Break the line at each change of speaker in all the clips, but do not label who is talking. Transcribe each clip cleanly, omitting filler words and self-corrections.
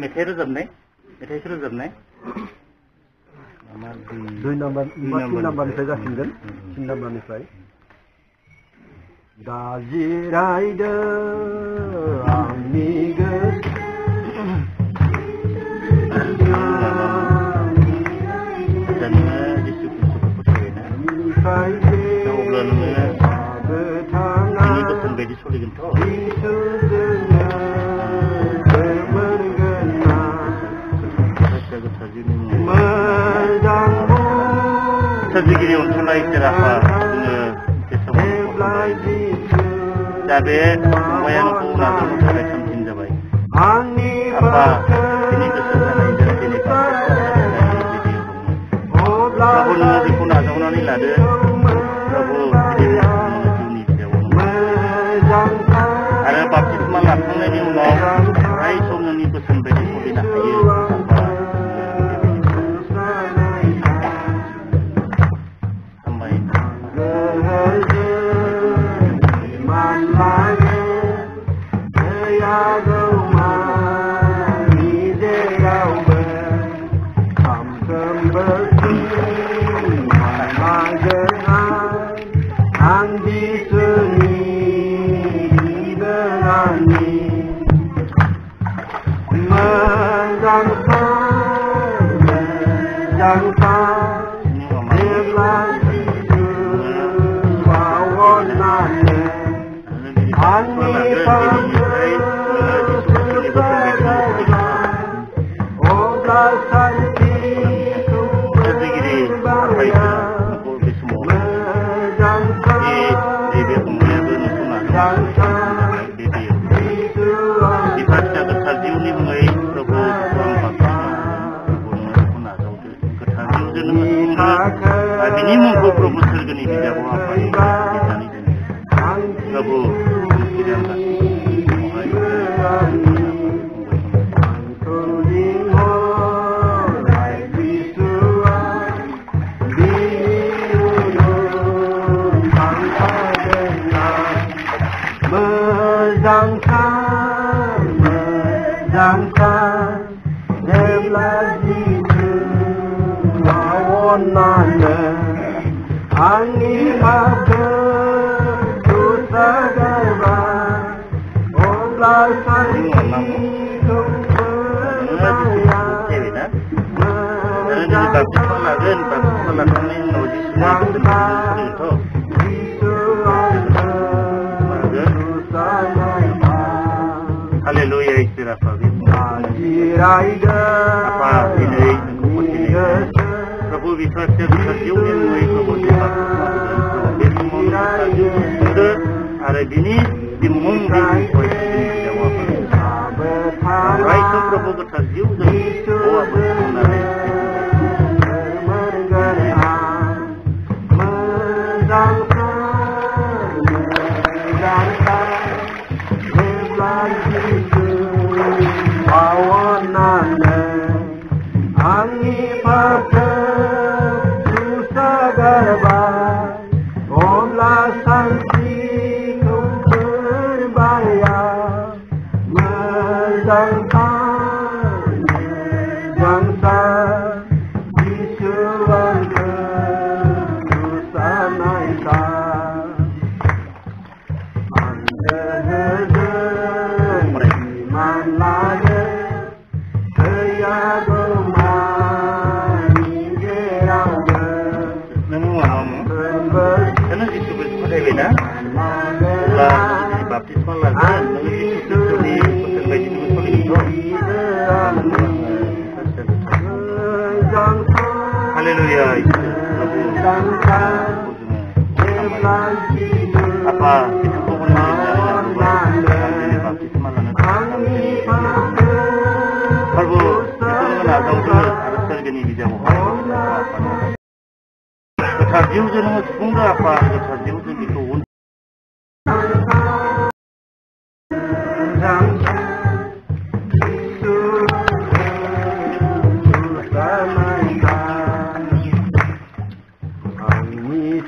मेथाइ रोजाबनाय मेथाइखौ रोजाबनाय
दुइ नाम्बारनिफ्राय जाफिनगोन 3 नाम्बारनिफ्राय दा जिरायदो आंनि
सोरजिगिरि अनसुला इसोर आफा जोङो बे समाव दा बे फंबाया नोंखौ नाजावनो थाखाय थामथिम जाबाय आफा दिनै गोसो जानायजों दिनै प्रभु नोङो बेखौ नाजावनानै लादो प्रभु जिउनि सायाव आरो बाप्तिस्मा लाखांनायनि उनाव अराय सम नोंनि बोसोन बायदि सोलिनो हायो बिनि मुंखौ प्रभु सोरगोनि बिजाबाव आफायै लिरनानै दोनो प्रभु Haleluya istirahat Prabu bisa terjun mulai Prabu ada bini dimungkinkan Right Prabu terjun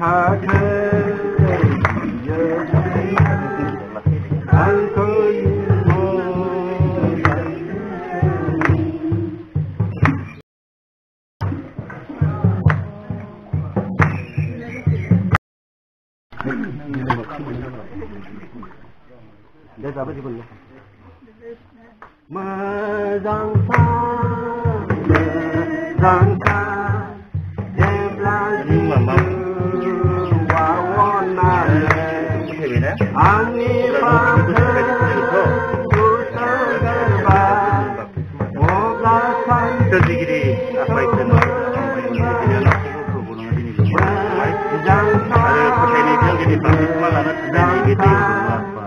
Hare Dia apa sih punya?
Terjadi apa itu? Ada pertanyaan jadi bagus malah terjadi gitu apa?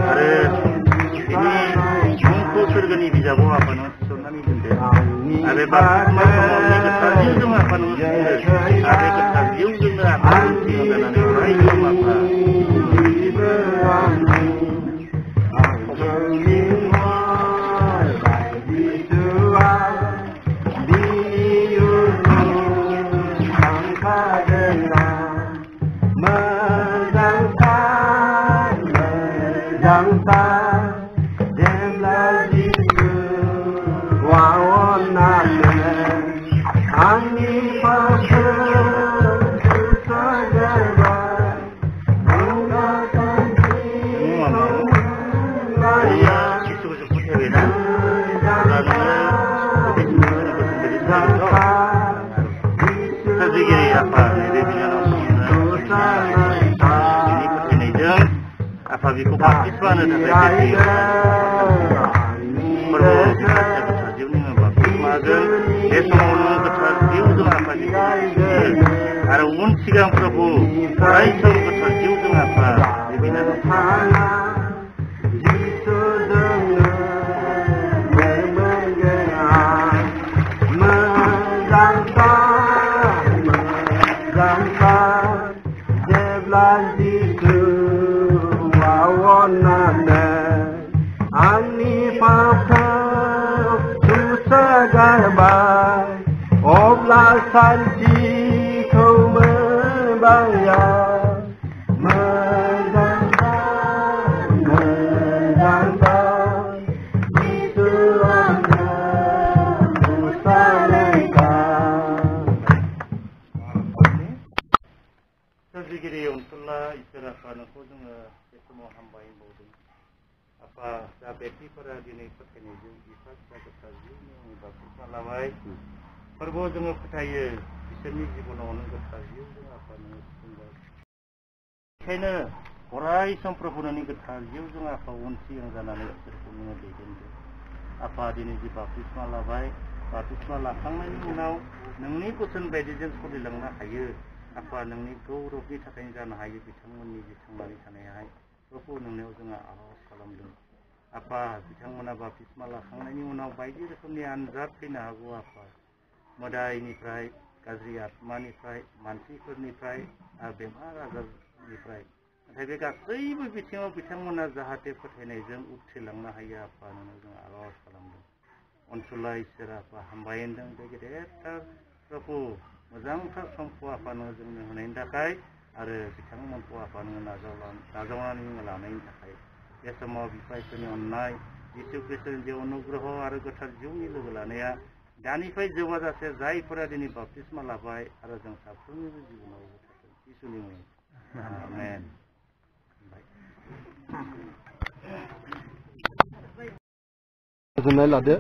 Ada ini untuk surgani bisa bawa apa nih? Surgani itu ada bagus malah ini ketarjiu dengan apa nih? Ada ketarjiu dengan apa nih? Dengan orang itu apa? Biku praktis mana dah jadi perlu ketarjiu ni bagus magan semua orang ketarjiu tu apa gitu ada sigang Prabu raih semua ketarjiu tu apa di bina
Sanji kau membayar menjambar itu ada usaha
terjadi untuklah istilah panakku dengan semua hamba yang bodoh apa sabeti pada dini perkenaan bisa ketarjiu ni bagus malamai perlu dengan percaya bisanya jika orang ketarjiu dengan apa ni sehingga kena orang yang perempuan ini ketarjiu dengan apa unsi yang jalan ini terpenuh dengan apa dini di baptisma labai baptisma lakang ini menau nengni kusen bedijen sekolah langna kaya apa nengni kau rogi takkan jalan kaya bitang meni bitang mani sana hai perempuan nengni dengan Allah salam deng apa bitang mana baptisma lakang ini menau bayi seperti anzat kena aku apa Modaiनिफ्राय गाज्रि आत्मानिफ्राय मानसिफोरनिफ्राय बेमार आजारनिफ्राय नाथाय बे गासैबो बिथिङाव बिथांमोना जाहाथे फोथायनायजों उथ्रिलांनो हायो आफानो जों आरज खालामदों अनसुला इसोर आफा हामबायदों बे गेदेरथार प्रभु मोजांथार समखौ आफानो जोंनो होनायनि थाखाय आरो बिथांमोनखौ आफानो नाजावनानै लानायनि थाखाय बे समाव बिफा इसोरनि अननाय जिसु ख्रिस्टनि जे अनुग्रह आरो गोथार जिउनि लोगो लानाया दानिफ्राय जौगाजासे जायफोरा दिनै बाप्तिस्मा लाबाय आरो जों साफ्रोमनिबो जिबनाव थाथों इसोरनि मुङै आमेन
गोजोननाय लादो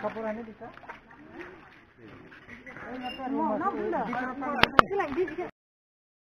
Kapurannya bisa? Oh, no, belum.